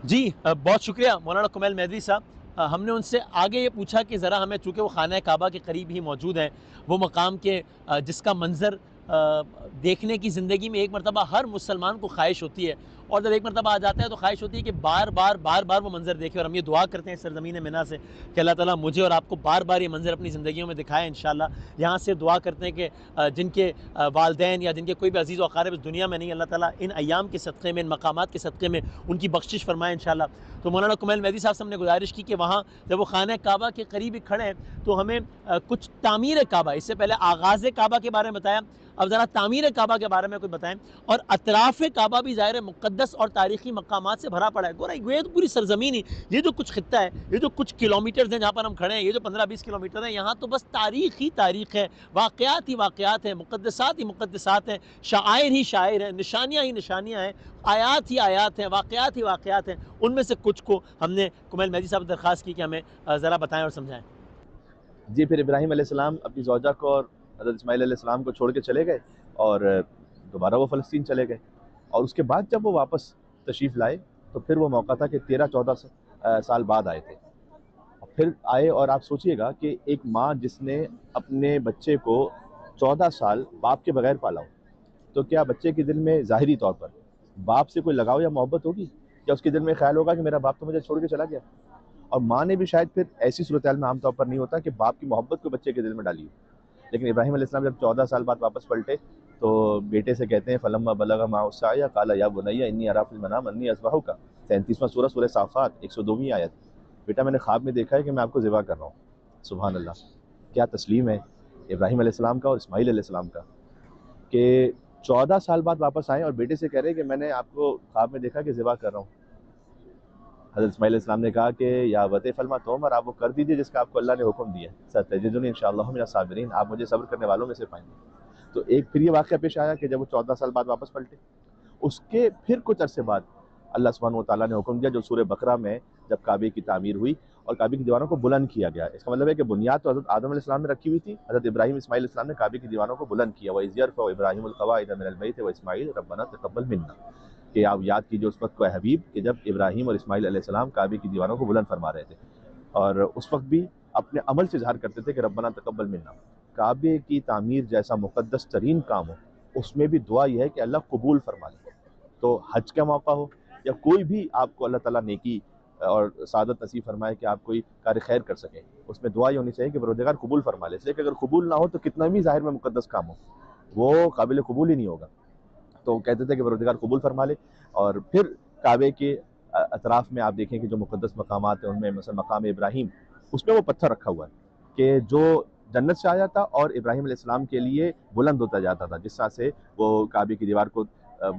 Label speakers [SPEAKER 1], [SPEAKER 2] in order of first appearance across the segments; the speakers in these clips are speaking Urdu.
[SPEAKER 1] جی بہت شکریہ مولانا کمیل مہدوی صاحب۔ ہم نے ان سے آگے یہ پوچھا کہ ذرا ہمیں، چونکہ وہ خانہ کعبہ کے قریب ہی موجود ہیں، وہ مقام کے جس کا منظر دیکھنے کی زندگی میں ایک مرتبہ ہر مسلمان کو خواہش ہوتی ہے، اور جب ایک مرتبہ آ جاتا ہے تو خواہش ہوتی ہے کہ بار بار وہ منظر دیکھے، اور ہم یہ دعا کرتے ہیں سرزمین منا سے کہ اللہ تعالیٰ مجھے اور آپ کو بار بار یہ منظر اپنی زندگیوں میں دکھائے انشاءاللہ۔ یہاں سے دعا کرتے ہیں کہ جن کے والدین یا جن کے کوئی بھی عزیز و اقارب اس دنیا میں نہیں، اللہ تعالیٰ ان ایام کے صدقے میں، ان مقامات کے صدقے میں ان کی بخشش فرمائے انشاءاللہ۔ تو مولانا کمیل مہدی صاحب سے ہم نے گزارش کی کہ وہاں جب وہ خانہ کعبہ کے قریب ہی کھڑے ہیں تو ہمیں کچھ تعمیر کعبہ، اس سے پہلے آغاز کعبہ کے بارے میں بتایا، اب ذرا تعمیر کعبہ کے بارے میں کچھ بتائیں، اور اطراف کعبہ بھی ظاہر مقدس اور تاریخی مقامات سے بھرا پڑا ہے۔ گورا یہ تو پوری سرزمین ہی، یہ جو کچھ خطہ ہے، یہ جو کچھ کلومیٹرز ہیں جہاں پر ہم کھڑے ہیں، یہ جو 15-20 کلومیٹر ہیں، یہاں تو بس تاریخ ہی تاریخ ہے، واقعات ہی واقعات ہیں، مقدسات ہی مقدسات ہیں، شعائر ہی شاعر ہیں، نشانیاں ہی نشانیاں ہیں، آیات ہی آیات ہیں، واقعات ہی واقعات ہیں۔ ان میں سے کچھ کو ہم نے کمیل مہدی صاحب درخواست کی کہ ہمیں ذرا بتائیں اور سمجھائیں۔
[SPEAKER 2] جی، پھر ابراہیم علیہ السلام اپنی زوجہ کو اور حضرت اسماعیل علیہ السلام کو چھوڑ کے چلے گئے، اور دوبارہ وہ فلسطین چلے گئے، اور اس کے بعد جب وہ واپس تشریف لائے تو پھر وہ موقع تھا کہ 13-14 سال بعد آئے تھے، اور پھر آئے، اور آپ سوچئے گا کہ ایک ماں جس نے اپنے بچے کو 14 سال باپ کے بغیر پالا ہو، تو کیا بچے کے دل میں ظاہری طور پر باپ سے کوئی لگاؤ یا محبت ہوگی؟ کیا اس کے دل میں خیال ہوگا کہ میرا باپ تو مجھے چھوڑ کے چلا گیا؟ اور ماں نے بھی شاید پھر ایسی صورتحال میں عام طور پر نہیں ہوتا کہ باپ کی محبت کو بچے کے دل میں ڈالی ہو، لیکن ابراہیم علیہ السلام جب 14 سال بعد واپس پلٹے تو بیٹے سے کہتے ہیں فلما بلغ معه السعي قال یا بني انی ارى في المنام انی اذبحك، 37واں سورہ صافات 102ویں آیت۔ بیٹا میں نے خواب میں دیکھا ہے کہ میں آپ کو ذبح کر رہا ہوں۔ سبحان اللہ، کیا تسلیم ہے ابراہیم علیہ السلام کا اور اسماعیل علیہ السلام کا، کہ 14 سال بعد واپس آئے اور بیٹے سے کہہ رہے کہ میں نے آپ کو خواب میں دیکھا کہ ذبح کر رہا ہوں۔ حضرت اسماعیل علیہ السلام نے کہا کہ یا وطِ فلما تومر، آپ وہ کر دیجئے جس کا آپ کو اللہ نے حکم دیا ہے، ستجدنی انشاءاللہ من الصابرین، آپ مجھے صبر کرنے والوں میں سے پائیں گے۔ تو ایک پھر یہ واقعہ پیش آیا کہ جب وہ 14 سال بعد واپس پلٹے، اس کے پھر کچھ عرصے بعد اللہ سبحانہ وتعالیٰ نے حکم دیا، جو سورہ بقرہ میں جب کعبے کی تعمیر ہوئی اور کعبے کی دیواروں کو بلند کیا گیا۔ اس کا مطلب ہے کہ بنیاد تو حضرت آدم علیہ السلام نے رکھی ہوئی تھی، حضرت ابراہیم اسماعیل علیہ السلام نے کعبے کی دیواروں کو بلند کیا۔ وَإِذْ يَرْفَعُ إِبْرَاهِيمُ الْقَوَاعِدَ مِنَ الْبَيْتِ وَإِسْمَاعِيلُ رَبَّنَا تَقَبَّلْ مِنَّا، کہ آپ یاد کیجئے اس وقت کو اے حبیب کہ جب ابراہیم اور اسماعیل علیہ السلام کعبے کی دیواروں کو بلند فرما رہے تھے، اور اس وقت بھی اپنے عمل سے اظہار کرتے تھے کہ ربنا تقبل منا۔ کعبے کی تعمیر جیسا مقدس ترین کام ہو، اس میں بھی دعا یہ ہے کہ اللہ قبول فرما لے۔ تو حج کا موقع ہو یا کوئی بھی آپ کو اللہ تعالیٰ نیکی اور سعادت نصیب فرمائے کہ آپ کوئی کار خیر کر سکیں، اس میں دعا یہ ہونی چاہیے کہ پروردگار قبول فرما لے، اس لیے کہ اگر قبول نہ ہو تو کتنا بھی ظاہر میں مقدس کام ہو وہ قابل قبول ہی نہیں ہوگا۔ تو کہتے تھے کہ پروردگار قبول فرما لے۔ اور پھر کعبے کے اطراف میں آپ دیکھیں کہ جو مقدس مقامات ہیں ان میں مثلا مقام ابراہیم، اس میں وہ پتھر رکھا ہوا ہے کہ جو جنت سے آیا تھا اور ابراہیم علیہ السلام کے لیے بلند ہوتا جاتا تھا، جس طرح سے وہ کعبے کی دیوار کو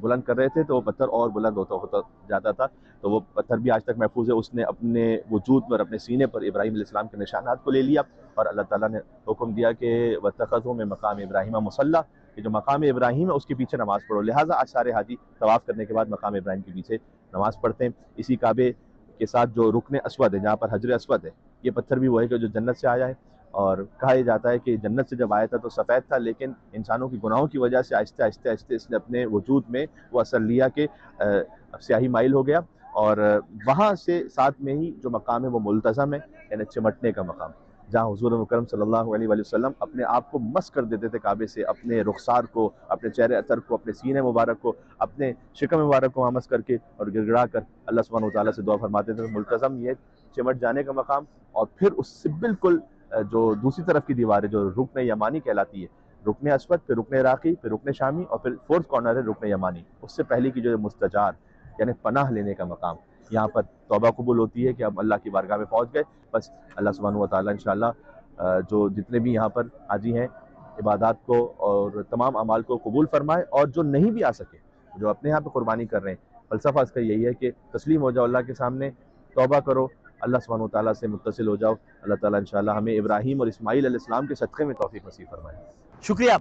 [SPEAKER 2] بلند کر رہے تھے تو وہ پتھر اور بلند ہوتا جاتا تھا، تو وہ پتھر بھی آج تک محفوظ ہے۔ اس نے اپنے وجود پر، اپنے سینے پر ابراہیم علیہ السلام کے نشانات کو لے لیا، اور اللہ تعالیٰ نے حکم دیا کہ وَاتَّخَذُوا مِن مَقَامِ إِبْرَاهِيمَ مُصَلًّى، کہ جو مقام ابراہیم ہے اس کے پیچھے نماز پڑھو۔ لہٰذا آج سارے حاجی طواف کرنے کے بعد مقام ابراہیم کے پیچھے نماز پڑھتے ہیں۔ اسی کعبے کے ساتھ جو رکن اسود ہے، جہاں پر حجر اسود ہے، یہ پتھر بھی وہ ہے کہ جو جنت سے آیا ہے، اور کہا یہ جاتا ہے کہ جنت سے جب آیا تھا تو سفید تھا، لیکن انسانوں کی گناہوں کی وجہ سے آہستہ آہستہ آہستہ اس نے اپنے وجود میں وہ اثر لیا کہ سیاہی مائل ہو گیا، اور وہاں سے ساتھ میں ہی جو مقام ہے وہ ملتزم ہے، یعنی چمٹنے کا مقام، جہاں حضور مکرم صلی اللہ علیہ وآلہ وسلم اپنے آپ کو مس کر دیتے تھے کعبے سے، اپنے رخسار کو، اپنے چہرے اثر کو، اپنے سینے مبارک کو، اپنے شکم مبارک کو مس کر کے اور گڑ گڑا کر اللہ سبحانہ وتعالیٰ سے دعا فرماتے تھے۔ ملتزم یہ چمٹ جانے کا مقام، اور پھر اس سے بالکل جو دوسری طرف کی دیوار ہے جو رکن یمانی کہلاتی ہے، رکن اسود، پھر رکن عراقی، پھر رکن شامی، اور پھر فورتھ کارنر ہے رکن یمانی، اس سے پہلے کی جو مستجار یعنی پناہ لینے کا مقام، یہاں پر توبہ قبول ہوتی ہے کہ اب اللہ کی بارگاہ میں پہنچ گئے، بس اللہ سبحانہ وتعالیٰ انشاءاللہ جو جتنے بھی یہاں پر حاجی ہیں عبادات کو اور تمام اعمال کو قبول فرمائے، اور جو نہیں بھی آ سکے، جو اپنے یہاں پہ قربانی کر رہے ہیں، فلسفہ اس کا یہی ہے کہ تسلیم ہو جاؤ اللہ کے سامنے، توبہ کرو، اللہ سبحانہ وتعالیٰ سے متصل ہو جاؤ، اللہ تعالیٰ انشاءاللہ ہمیں ابراہیم اور اسماعیل علیہ السلام کے صدقے میں توفیق نصیب فرمائے۔
[SPEAKER 1] شکریہ۔